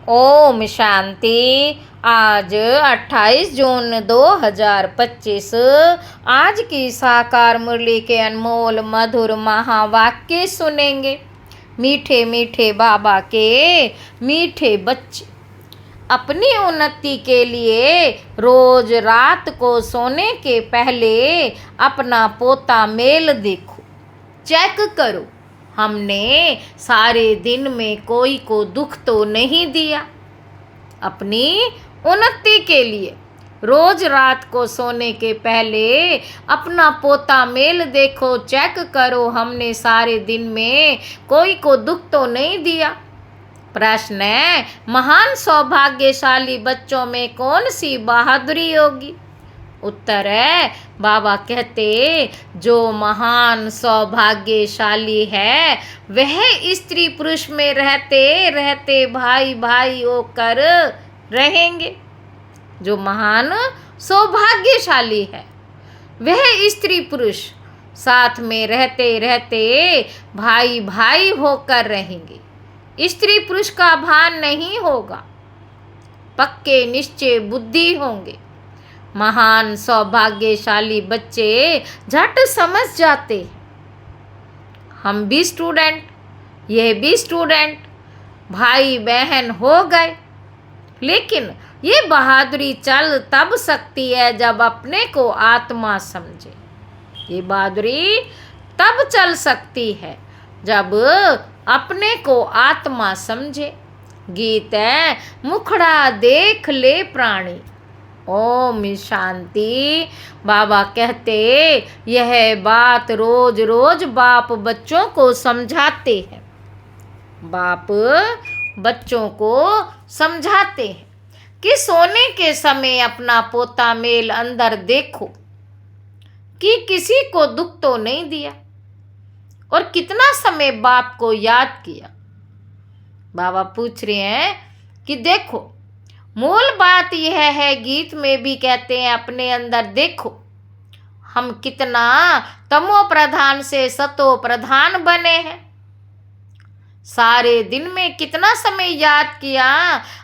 ओम शांति। आज 28 जून 2025। आज की साकार मुरली के अनमोल मधुर महावाक्य सुनेंगे। मीठे मीठे बाबा के मीठे बच्चे, अपनी उन्नति के लिए रोज रात को सोने के पहले अपना पोता मेल देखो, चेक करो हमने सारे दिन में कोई को दुख तो नहीं दिया। अपनी उन्नति के लिए रोज रात को सोने के पहले अपना पोता मेल देखो, चेक करो हमने सारे दिन में कोई को दुख तो नहीं दिया। प्रश्न है, महान सौभाग्यशाली बच्चों में कौन सी बहादुरी होगी? उत्तर है, बाबा कहते जो महान सौभाग्यशाली है वह स्त्री पुरुष में रहते रहते भाई भाई होकर रहेंगे। जो महान सौभाग्यशाली है वह स्त्री पुरुष साथ में रहते रहते भाई भाई होकर रहेंगे। स्त्री पुरुष का भान नहीं होगा, पक्के निश्चय बुद्धि होंगे। महान सौभाग्यशाली बच्चे झट समझ जाते हैं, हम भी स्टूडेंट, यह भी स्टूडेंट, भाई बहन हो गए। लेकिन ये बहादुरी चल तब सकती है जब अपने को आत्मा समझे। ये बहादुरी तब चल सकती है जब अपने को आत्मा समझे। गीत है, मुखड़ा देख ले प्राणी। ओम शांति। बाबा कहते यह बात रोज रोज बाप बच्चों को समझाते हैं। बाप बच्चों को समझाते हैं कि सोने के समय अपना पोता मेल अंदर देखो कि किसी को दुख तो नहीं दिया, और कितना समय बाप को याद किया। बाबा पूछ रहे हैं कि देखो, मूल बात यह है, गीत में भी कहते हैं अपने अंदर देखो हम कितना तमो प्रधान से सतो प्रधान बने हैं। सारे दिन में कितना समय याद किया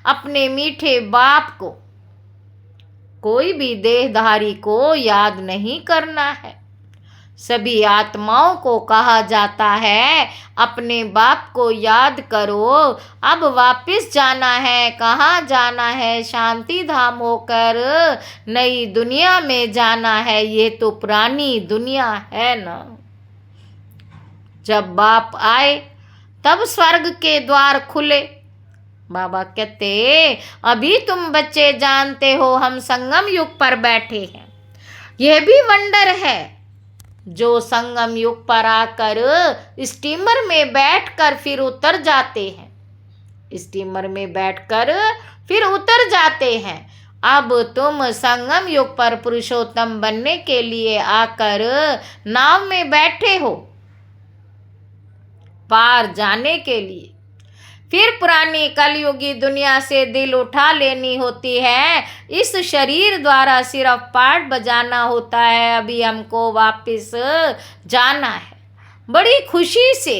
अपने मीठे बाप को। कोई भी देहधारी को याद नहीं करना है। सभी आत्माओं को कहा जाता है अपने बाप को याद करो। अब वापस जाना है, कहाँ जाना है? शांति धाम होकर नई दुनिया में जाना है। ये तो पुरानी दुनिया है ना। जब बाप आए तब स्वर्ग के द्वार खुले। बाबा कहते अभी तुम बच्चे जानते हो हम संगम युग पर बैठे हैं। यह भी वंडर है जो संगम युग पर आकर स्टीमर में बैठकर फिर उतर जाते हैं। स्टीमर में बैठकर फिर उतर जाते हैं। अब तुम संगम युग पर पुरुषोत्तम बनने के लिए आकर नाव में बैठे हो, पार जाने के लिए। फिर पुरानी कलयुगी दुनिया से दिल उठा लेनी होती है। इस शरीर द्वारा सिर्फ पाठ बजाना होता है। अभी हमको वापस जाना है। बड़ी खुशी से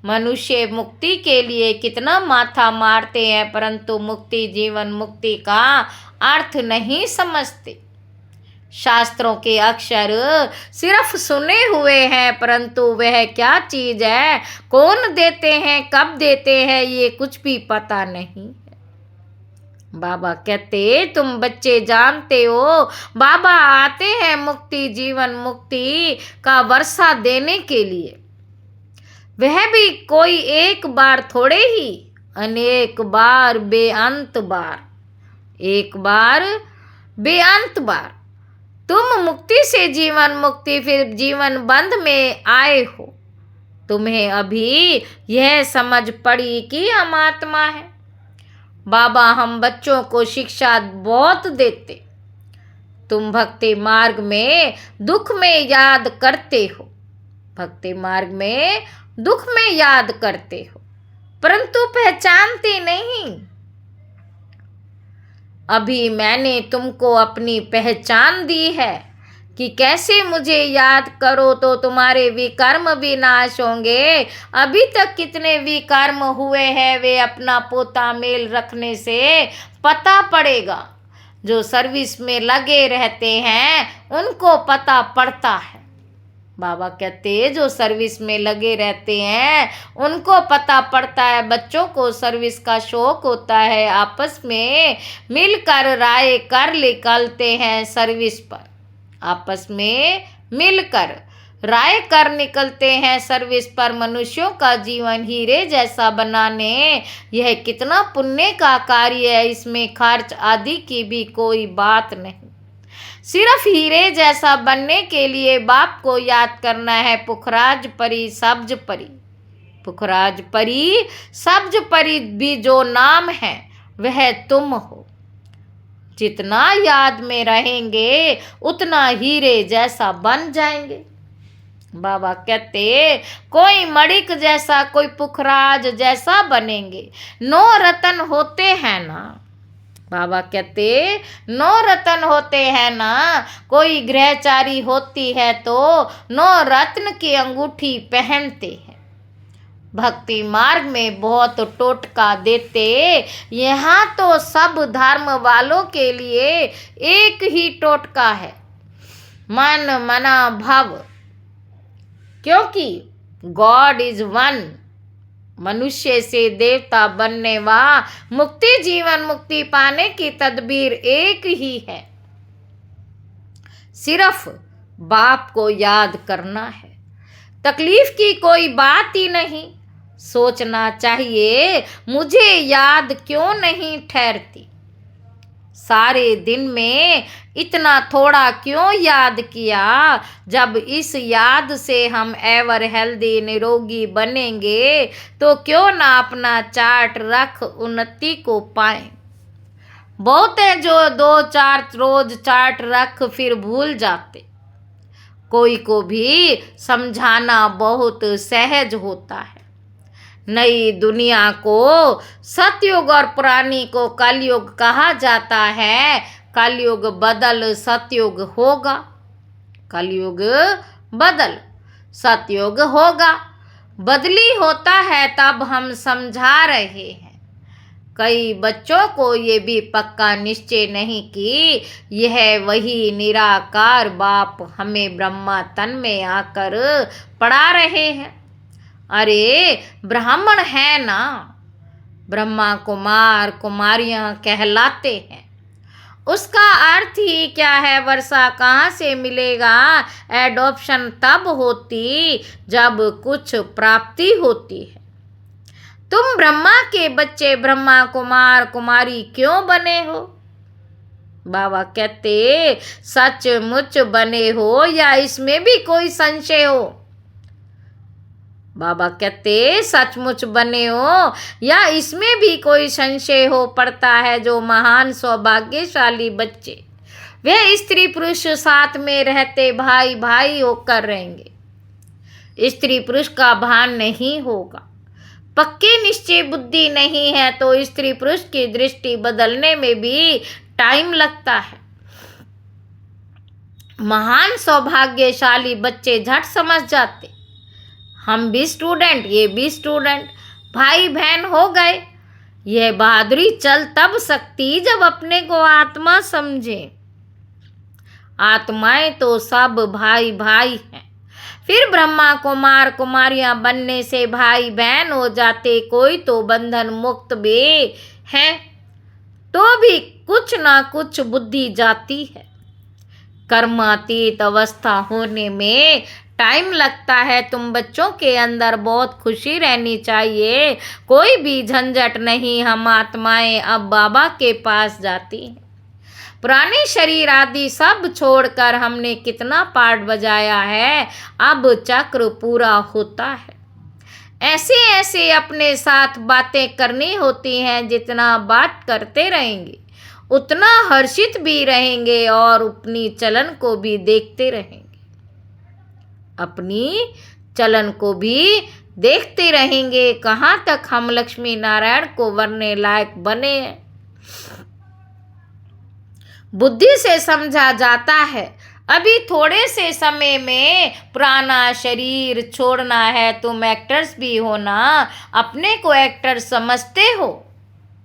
मनुष्य मुक्ति के लिए कितना माथा मारते हैं, परंतु मुक्ति, जीवन मुक्ति का अर्थ नहीं समझते। शास्त्रों के अक्षर सिर्फ सुने हुए हैं, परंतु वह क्या चीज़ है, कौन देते हैं, कब देते हैं, ये कुछ भी पता नहीं है। बाबा कहते तुम बच्चे जानते हो बाबा आते हैं मुक्ति, जीवन मुक्ति का वर्षा देने के लिए। वह भी कोई एक बार थोड़े ही, अनेक बार, बेअंत बार। एक बार बेअंत बार तुम मुक्ति से जीवन मुक्ति, फिर जीवन बंध में आए हो। तुम्हें अभी यह समझ पड़ी कि हम आत्मा है। बाबा हम बच्चों को शिक्षा बहुत देते। तुम भक्ति मार्ग में दुख में याद करते हो, भक्ति मार्ग में दुख में याद करते हो, परंतु पहचानते नहीं। अभी मैंने तुमको अपनी पहचान दी है कि कैसे मुझे याद करो तो तुम्हारे विकर्म विनाश होंगे। अभी तक कितने विकर्म हुए हैं वे अपना पोता मेल रखने से पता पड़ेगा। जो सर्विस में लगे रहते हैं उनको पता पड़ता है। बाबा कहते जो सर्विस में लगे रहते हैं उनको पता पड़ता है। बच्चों को सर्विस का शौक होता है, आपस में मिलकर राय कर निकलते हैं सर्विस पर। आपस में मिलकर राय कर निकलते हैं सर्विस पर। मनुष्यों का जीवन हीरे जैसा बनाने यह कितना पुण्य का कार्य है। इसमें खर्च आदि की भी कोई बात नहीं। सिर्फ हीरे जैसा बनने के लिए बाप को याद करना है। पुखराज परी सब्ज परी, पुखराज परी सब्ज परी भी जो नाम है वह तुम हो। जितना याद में रहेंगे उतना हीरे जैसा बन जाएंगे। बाबा कहते कोई मणिक जैसा, कोई पुखराज जैसा बनेंगे। 9 रतन होते हैं ना। बाबा कहते 9 रतन होते हैं ना। कोई ग्रहचारी होती है तो 9 रत्न की अंगूठी पहनते हैं। भक्ति मार्ग में बहुत टोटका देते। यहाँ तो सब धर्म वालों के लिए एक ही टोटका है, मन मना भव, क्योंकि गॉड इज वन। मनुष्य से देवता बनने व मुक्ति जीवन मुक्ति पाने की तदबीर एक ही है। सिर्फ बाप को याद करना है। तकलीफ की कोई बात ही नहीं। सोचना चाहिए मुझे याद क्यों नहीं ठहरती। सारे दिन में इतना थोड़ा क्यों याद किया। जब इस याद से हम एवर हेल्दी निरोगी बनेंगे तो क्यों ना अपना चार्ट रख उन्नति को पाएं। बहुत है जो 2-4 रोज चार्ट रख फिर भूल जाते। कोई को भी समझाना बहुत सहज होता है। नई दुनिया को सतयुग और पुरानी को कलयुग कहा जाता है। कलयुग बदल सतयुग होगा। कलयुग बदल सतयुग होगा। बदली होता है तब हम समझा रहे हैं। कई बच्चों को ये भी पक्का निश्चय नहीं कि यह वही निराकार बाप हमें ब्रह्मा तन में आकर पढ़ा रहे हैं। अरे ब्राह्मण है ना, ब्रह्मा कुमार कुमारियां कहलाते हैं। उसका अर्थ ही क्या है। वर्षा कहाँ से मिलेगा। एडॉप्शन तब होती जब कुछ प्राप्ति होती है। तुम ब्रह्मा के बच्चे ब्रह्मा कुमार कुमारी क्यों बने हो। बाबा कहते सचमुच बने हो या इसमें भी कोई संशय हो। बाबा कहते सचमुच बने हो या इसमें भी कोई संशय हो पड़ता है। जो महान सौभाग्यशाली बच्चे वे स्त्री पुरुष साथ में रहते भाई भाई होकर रहेंगे। स्त्री पुरुष का भान नहीं होगा। पक्के निश्चय बुद्धि नहीं है तो स्त्री पुरुष की दृष्टि बदलने में भी टाइम लगता है। महान सौभाग्यशाली बच्चे झट समझ जाते। हम भी स्टूडेंट, ये भी स्टूडेंट, भाई बहन हो गए। यह बहादुरी चल तब सकती जब अपने को आत्मा समझे। आत्माएं तो सब भाई भाई हैं। फिर ब्रह्मा कुमार कुमारियां बनने से भाई बहन हो जाते। कोई तो बंधन मुक्त भी है तो भी कुछ ना कुछ बुद्धि जाती है। कर्मातीत अवस्था होने में टाइम लगता है। तुम बच्चों के अंदर बहुत खुशी रहनी चाहिए। कोई भी झंझट नहीं। हम आत्माएं अब बाबा के पास जाती हैं। पुराने शरीर आदि सब छोड़कर हमने कितना पाठ बजाया है। अब चक्र पूरा होता है। ऐसे ऐसे अपने साथ बातें करनी होती हैं। जितना बात करते रहेंगे उतना हर्षित भी रहेंगे और अपनी चलन को भी देखते रहेंगे। अपनी चलन को भी देखते रहेंगे। कहाँ तक हम लक्ष्मी नारायण को वरने लायक बने हैं। बुद्धि से समझा जाता है अभी थोड़े से समय में पुराना शरीर छोड़ना है। तुम एक्टर्स भी हो ना, अपने को एक्टर समझते हो?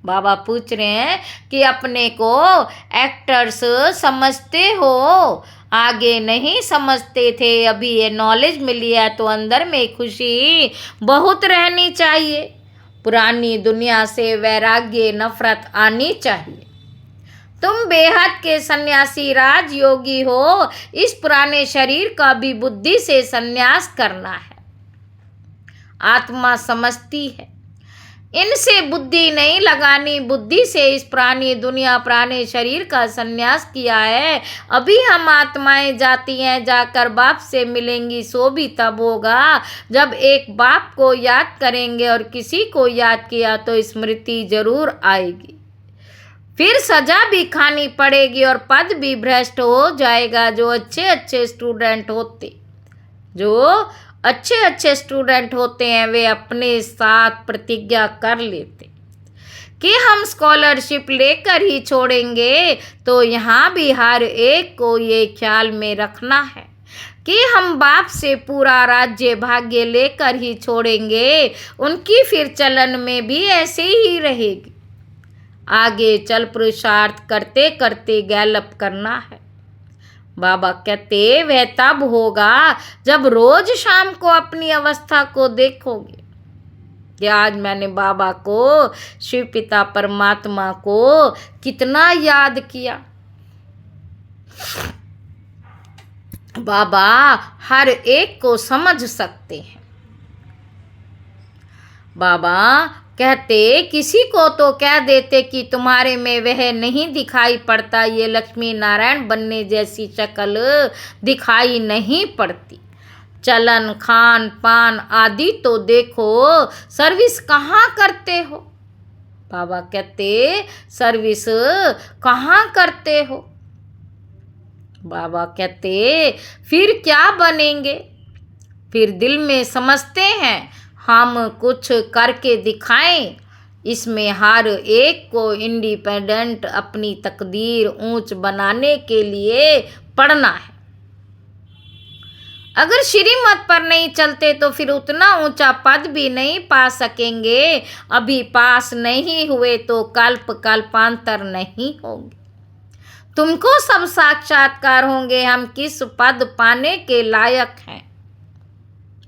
बाबा पूछ रहे हैं कि अपने को एक्टर्स समझते हो? आगे नहीं समझते थे, अभी ये नॉलेज मिली है तो अंदर में खुशी बहुत रहनी चाहिए। पुरानी दुनिया से वैराग्य, नफरत आनी चाहिए। तुम बेहद के सन्यासी राजयोगी हो, इस पुराने शरीर का भी बुद्धि से सन्यास करना है। आत्मा समझती है, इनसे बुद्धि नहीं लगानी, बुद्धि से इस पुरानी दुनिया, पुराने शरीर का सन्यास किया है। अभी हम आत्माएं जाती हैं, जाकर बाप से मिलेंगी, सो भी तब होगा जब एक बाप को याद करेंगे, और किसी को याद किया तो स्मृति जरूर आएगी। फिर सजा भी खानी पड़ेगी और पद भी भ्रष्ट हो जाएगा। जो अच्छे अच्छे स्टूडेंट होते हैं वे अपने साथ प्रतिज्ञा कर लेते कि हम स्कॉलरशिप लेकर ही छोड़ेंगे। तो यहाँ भी हर एक को ये ख्याल में रखना है कि हम बाप से पूरा राज्य भाग्य लेकर ही छोड़ेंगे। उनकी फिर चलन में भी ऐसे ही रहेगी। आगे चल पुरुषार्थ करते करते गैलप करना है। बाबा कहते वह तब होगा जब रोज शाम को अपनी अवस्था को देखोगे कि आज मैंने बाबा को, शिव पिता परमात्मा को कितना याद किया। बाबा हर एक को समझ सकते हैं। बाबा कहते किसी को तो कह देते कि तुम्हारे में वह नहीं दिखाई पड़ता, ये लक्ष्मी नारायण बनने जैसी शक्ल दिखाई नहीं पड़ती। चलन, खान पान आदि तो देखो, सर्विस कहाँ करते हो? बाबा कहते सर्विस कहाँ करते हो? बाबा कहते फिर क्या बनेंगे? फिर दिल में समझते हैं हम कुछ करके दिखाएं। इसमें हर एक को इंडिपेंडेंट अपनी तकदीर ऊंच बनाने के लिए पढ़ना है। अगर श्रीमत पर नहीं चलते तो फिर उतना ऊंचा पद भी नहीं पा सकेंगे। अभी पास नहीं हुए तो कल्पांतर नहीं होंगे। तुमको सब साक्षात्कार होंगे, हम किस पद पाने के लायक हैं।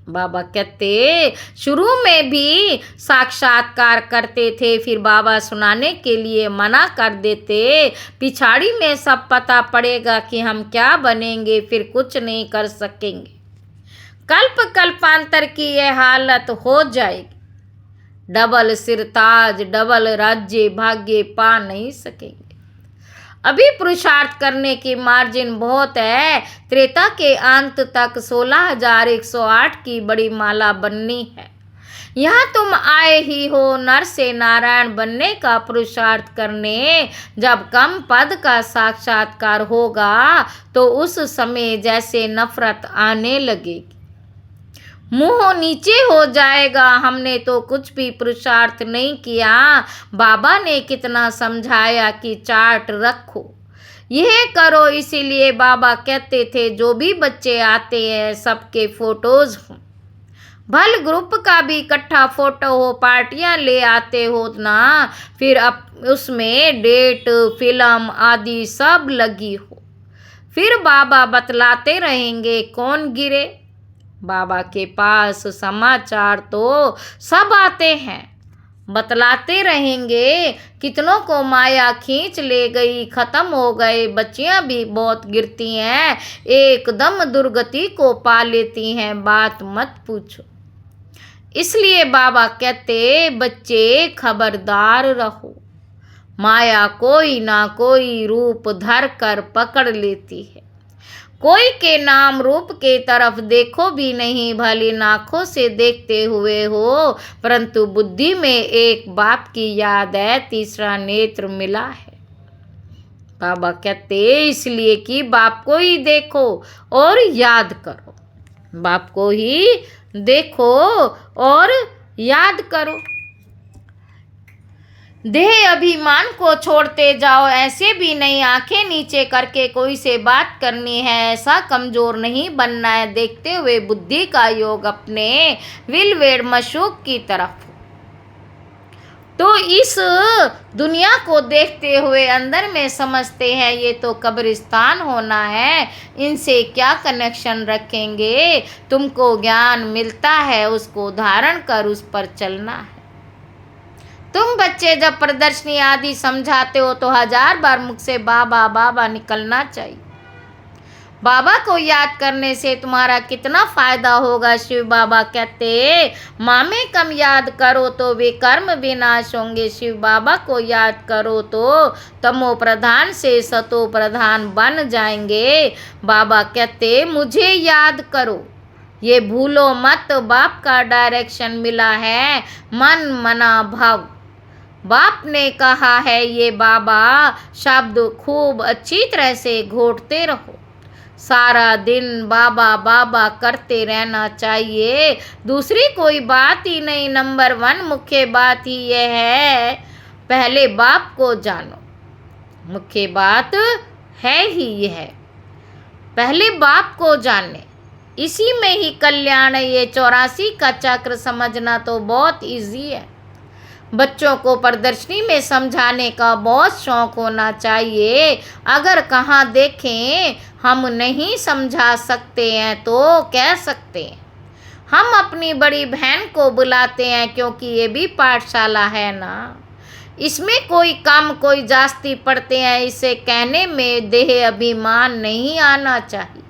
बाबा कहते शुरू में भी साक्षात्कार करते थे, फिर बाबा सुनाने के लिए मना कर देते। पिछाड़ी में सब पता पड़ेगा कि हम क्या बनेंगे, फिर कुछ नहीं कर सकेंगे। कल्पांतर की यह हालत हो जाएगी। डबल सिरताज, डबल राज्य भाग्य पा नहीं सकेंगे। अभी पुरुषार्थ करने की मार्जिन बहुत है। त्रेता के अंत तक 16,108 की बड़ी माला बननी है। यहाँ तुम आए ही हो नर से नारायण बनने का पुरुषार्थ करने। जब कम पद का साक्षात्कार होगा तो उस समय जैसे नफरत आने लगेगी, मुंह नीचे हो जाएगा। हमने तो कुछ भी पुरुषार्थ नहीं किया। बाबा ने कितना समझाया कि चार्ट रखो, यह करो। इसीलिए बाबा कहते थे जो भी बच्चे आते हैं सबके फोटोज हों, भल ग्रुप का भी इकट्ठा फोटो हो। पार्टियां ले आते हो ना, फिर अब उसमें डेट, फिल्म आदि सब लगी हो। फिर बाबा बतलाते रहेंगे कौन गिरे। बाबा के पास समाचार तो सब आते हैं, बतलाते रहेंगे कितनों को माया खींच ले गई, खत्म हो गए। बच्चियां भी बहुत गिरती हैं, एकदम दुर्गति को पा लेती हैं, बात मत पूछो। इसलिए बाबा कहते बच्चे खबरदार रहो, माया कोई ना कोई रूप धर कर पकड़ लेती है। कोई के नाम रूप के तरफ देखो भी नहीं, भली आँखों से देखते हुए हो, परंतु बुद्धि में एक बाप की याद है, तीसरा नेत्र मिला है। बाबा कहते इसलिए कि बाप को ही देखो और याद करो, बाप को ही देखो और याद करो। देह अभिमान को छोड़ते जाओ, ऐसे भी नहीं आंखें नीचे करके कोई से बात करनी है, ऐसा कमजोर नहीं बनना है, देखते हुए बुद्धि का योग अपने विलवेड़ मशूक की तरफ। तो इस दुनिया को देखते हुए अंदर में समझते हैं ये तो कब्रिस्तान होना है, इनसे क्या कनेक्शन रखेंगे। तुमको ज्ञान मिलता है, उसको धारण कर उस पर चलना है। तुम बच्चे जब प्रदर्शनी आदि समझाते हो तो 1000 बार मुख से बाबा बाबा निकलना चाहिए। बाबा को याद करने से तुम्हारा कितना फायदा होगा। शिव बाबा कहते मामे कम याद करो तो वे कर्म विनाश होंगे। शिव बाबा को याद करो तो तमो प्रधान से सतो प्रधान बन जाएंगे। बाबा कहते मुझे याद करो, ये भूलो मत, बाप का डायरेक्शन मिला है, मन मना भव। बाप ने कहा है ये बाबा शब्द खूब अच्छी तरह से घोटते रहो, सारा दिन बाबा बाबा करते रहना चाहिए। दूसरी कोई बात ही नहीं, नंबर 1 मुख्य बात ही यह है, पहले बाप को जानो। मुख्य बात है ही यह, पहले बाप को जाने, इसी में ही कल्याण है। ये 84 का चक्र समझना तो बहुत इजी है। बच्चों को प्रदर्शनी में समझाने का बहुत शौक होना चाहिए। अगर कहाँ देखें हम नहीं समझा सकते हैं तो कह सकते हैं। हम अपनी बड़ी बहन को बुलाते हैं क्योंकि ये भी पाठशाला है ना, इसमें कोई कम कोई जास्ती पढ़ते हैं, इसे कहने में देह अभिमान नहीं आना चाहिए।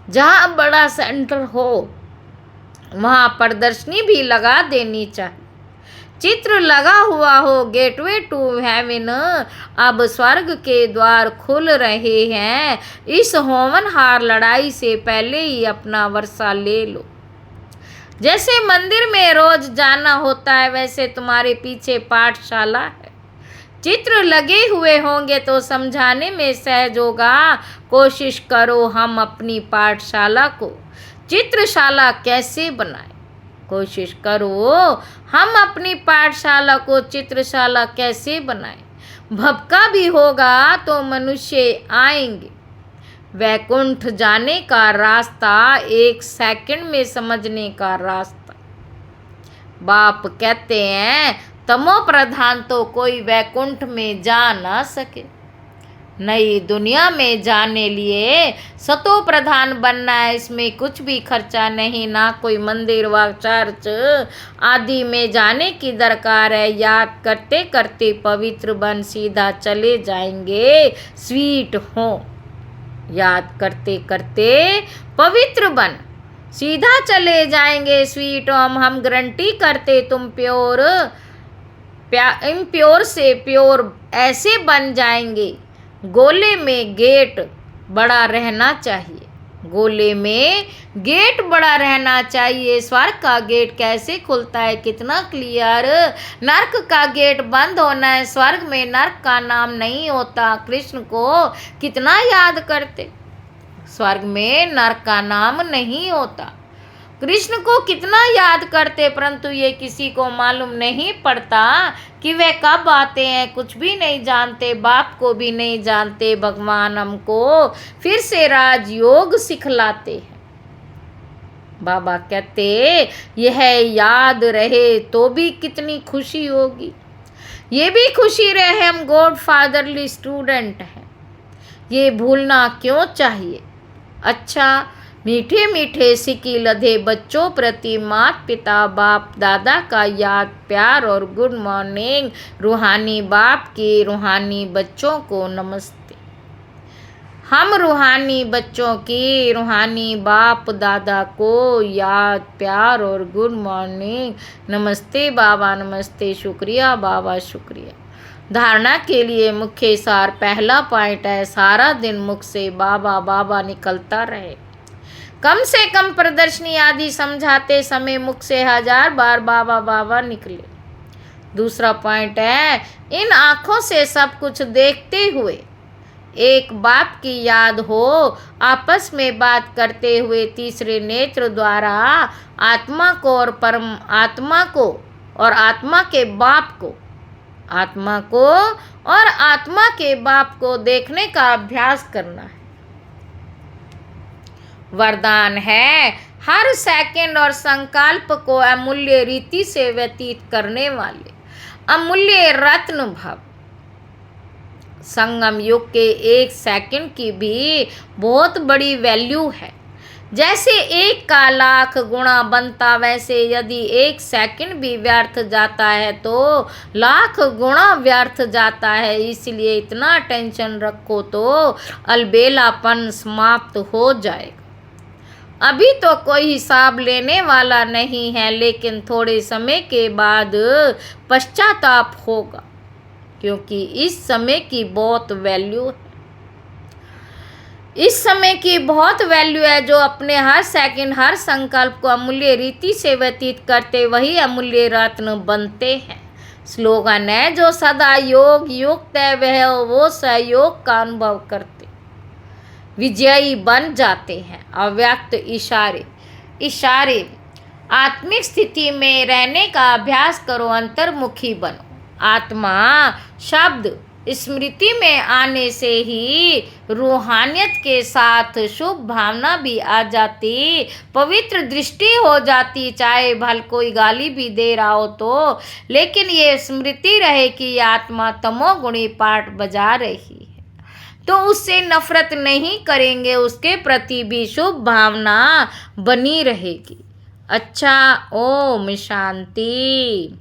जहाँ बड़ा सेंटर हो वहाँ प्रदर्शनी भी लगा देनी चाहिए, चित्र लगा हुआ हो, गेटवे टू हेवन, अब स्वर्ग के द्वार खुल रहे हैं। इस होमनहार लड़ाई से पहले ही अपना वर्षा ले लो। जैसे मंदिर में रोज जाना होता है वैसे तुम्हारे पीछे पाठशाला है, चित्र लगे हुए होंगे तो समझाने में सहज होगा। कोशिश करो हम अपनी पाठशाला को चित्रशाला कैसे बनाएं। कोशिश करो हम अपनी पाठशाला को चित्रशाला कैसे बनाएं। भपका भी होगा तो मनुष्य आएंगे। वैकुंठ जाने का रास्ता 1 सेकंड में समझने का रास्ता। बाप कहते हैं तमो प्रधान तो कोई वैकुंठ में जा ना सके। नई दुनिया में जाने लिए सतो प्रधान बनना है, इसमें कुछ भी खर्चा नहीं, ना कोई मंदिर व चर्च आदि में जाने की दरकार है। याद करते करते पवित्र बन सीधा चले जाएंगे स्वीट हो। याद करते करते पवित्र बन सीधा चले जाएंगे स्वीट होम। हम गारंटी करते तुम प्योर इम्प्योर से प्योर ऐसे बन जाएंगे। गोले में गेट बड़ा रहना चाहिए, गोले में गेट बड़ा रहना चाहिए। स्वर्ग का गेट कैसे खुलता है, कितना क्लियर। नरक का गेट बंद होना है, स्वर्ग में नरक का नाम नहीं होता। कृष्ण को कितना याद करते, स्वर्ग में नरक का नाम नहीं होता। कृष्ण को कितना याद करते, परंतु ये किसी को मालूम नहीं पड़ता कि वे कब आते हैं, कुछ भी नहीं जानते, बाप को भी नहीं जानते। भगवान हमको फिर से राजयोग सिखलाते हैं। बाबा कहते यह याद रहे तो भी कितनी खुशी होगी। ये भी खुशी रहे हम गॉड फादरली स्टूडेंट हैं, ये भूलना क्यों चाहिए। अच्छा, मीठे मीठे सिकी लधे बच्चों प्रति माता पिता बाप दादा का याद प्यार और गुड मॉर्निंग। रूहानी बाप के रूहानी बच्चों को नमस्ते। हम रूहानी बच्चों की रूहानी बाप दादा को याद प्यार और गुड मॉर्निंग। नमस्ते बाबा, नमस्ते, शुक्रिया बाबा, शुक्रिया। धारणा के लिए मुख्य सार पहला पॉइंट है, सारा दिन मुख से बाबा बाबा निकलता रहे। कम से कम प्रदर्शनी आदि समझाते समय मुख से 1000 बार बाबा बाबा निकले। दूसरा पॉइंट है, इन आँखों से सब कुछ देखते हुए एक बाप की याद हो, आपस में बात करते हुए तीसरे नेत्र द्वारा आत्मा को और परम आत्मा को और आत्मा के बाप को आत्मा को और आत्मा के बाप को देखने का अभ्यास करना है। वरदान है हर सेकंड और संकल्प को अमूल्य रीति से व्यतीत करने वाले अमूल्य रत्न भव। संगम युग के एक सेकंड की भी बहुत बड़ी वैल्यू है। जैसे एक का लाख गुणा बनता, वैसे यदि एक सेकंड भी व्यर्थ जाता है तो लाख गुणा व्यर्थ जाता है। इसलिए इतना टेंशन रखो तो अलबेलापन समाप्त हो जाएगा। अभी तो कोई हिसाब लेने वाला नहीं है, लेकिन थोड़े समय के बाद पश्चाताप होगा, क्योंकि इस समय की बहुत वैल्यू है। इस समय की बहुत वैल्यू है। जो अपने हर सेकंड हर संकल्प को अमूल्य रीति से व्यतीत करते, वही अमूल्य रत्न बनते हैं। स्लोगन है जो सदा योग युक्त है, वह वो सहयोग का अनुभव करते विजयी बन जाते हैं। अव्यक्त इशारे आत्मिक स्थिति में रहने का अभ्यास करो, अंतर्मुखी बनो। आत्मा शब्द स्मृति में आने से ही रूहानियत के साथ शुभ भावना भी आ जाती, पवित्र दृष्टि हो जाती। चाहे भल कोई गाली भी दे रहा हो तो, लेकिन ये स्मृति रहे कि ये आत्मा तमोगुणी पाठ बजा रही है, तो उससे नफरत नहीं करेंगे, उसके प्रति भी शुभ भावना बनी रहेगी। अच्छा, ओम शांति।